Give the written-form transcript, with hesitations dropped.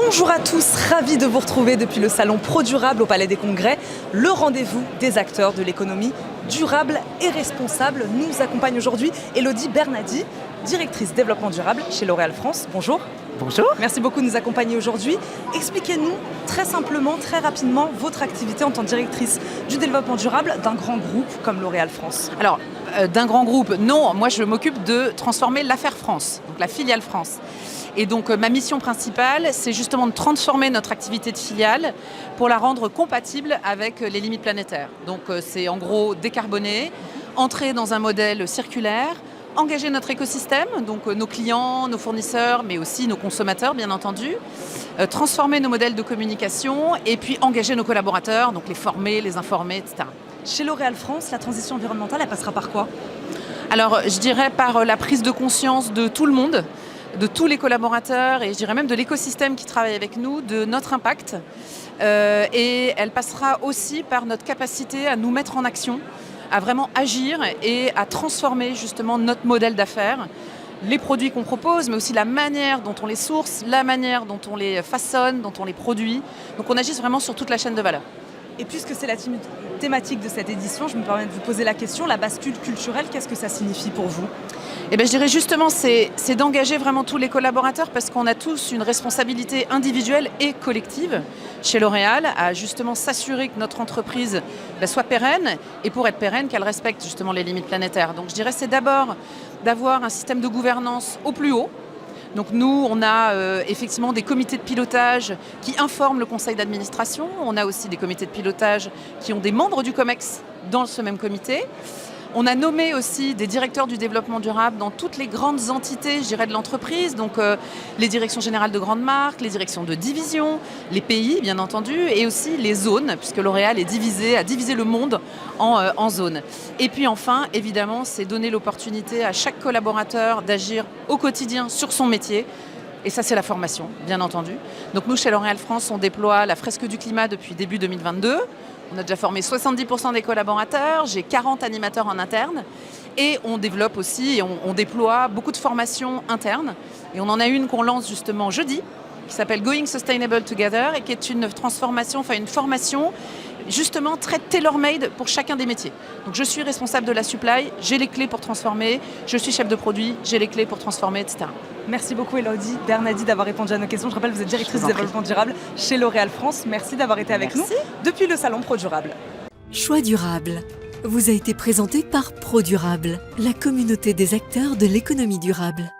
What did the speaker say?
Bonjour à tous, ravi de vous retrouver depuis le salon ProDurable au Palais des Congrès, le rendez-vous des acteurs de l'économie durable et responsable. Nous accompagne aujourd'hui Elodie Bernadi, directrice développement durable chez L'Oréal France. Bonjour. Bonjour. Merci beaucoup de nous accompagner aujourd'hui. Expliquez-nous très simplement, très rapidement, votre activité en tant que directrice du développement durable d'un grand groupe comme L'Oréal France. Alors, d'un grand groupe, non. Moi, je m'occupe de transformer l'affaire France, donc la filiale France. Et donc, ma mission principale, c'est justement de transformer notre activité de filiale pour la rendre compatible avec les limites planétaires. Donc, c'est en gros décarboner, entrer dans un modèle circulaire, engager notre écosystème, donc nos clients, nos fournisseurs, mais aussi nos consommateurs, bien entendu, transformer nos modèles de communication et puis engager nos collaborateurs, donc les former, les informer, etc. Chez L'Oréal France, la transition environnementale, elle passera par quoi ? Alors, je dirais par la prise de conscience de tout le monde, de tous les collaborateurs et je dirais même de l'écosystème qui travaille avec nous, de notre impact. Et elle passera aussi par notre capacité à nous mettre en action, à vraiment agir et à transformer justement notre modèle d'affaires, les produits qu'on propose, mais aussi la manière dont on les source, la manière dont on les façonne, dont on les produit. Donc on agisse vraiment sur toute la chaîne de valeur. Et puisque c'est la thématique de cette édition, je me permets de vous poser la question, la bascule culturelle, qu'est-ce que ça signifie pour vous ? Eh bien, je dirais justement, c'est d'engager vraiment tous les collaborateurs parce qu'on a tous une responsabilité individuelle et collective chez L'Oréal à justement s'assurer que notre entreprise soit pérenne et pour être pérenne, qu'elle respecte justement les limites planétaires. Donc je dirais c'est d'abord d'avoir un système de gouvernance au plus haut. Donc nous, on a effectivement des comités de pilotage qui informent le conseil d'administration. On a aussi des comités de pilotage qui ont des membres du COMEX dans ce même comité. On a nommé aussi des directeurs du développement durable dans toutes les grandes entités, je dirais, de l'entreprise. Donc les directions générales de grandes marques, les directions de division, les pays, bien entendu, et aussi les zones, puisque L'Oréal a divisé le monde en zones. Et puis enfin, évidemment, c'est donner l'opportunité à chaque collaborateur d'agir au quotidien sur son métier. Et ça, c'est la formation, bien entendu. Donc nous, chez L'Oréal France, on déploie la fresque du climat depuis début 2022. On a déjà formé 70% des collaborateurs, j'ai 40 animateurs en interne et on développe aussi et on déploie beaucoup de formations internes. Et on en a une qu'on lance justement jeudi qui s'appelle Going Sustainable Together et qui est une transformation, enfin une formation justement très tailor-made pour chacun des métiers. Donc je suis responsable de la supply, j'ai les clés pour transformer, je suis chef de produit, j'ai les clés pour transformer, etc. Merci beaucoup Elodie Bernadi d'avoir répondu à nos questions. Je rappelle, vous êtes directrice du développement durable chez L'Oréal France. Merci d'avoir été avec nous depuis le salon ProDurable. Choix durable vous a été présenté par ProDurable, la communauté des acteurs de l'économie durable.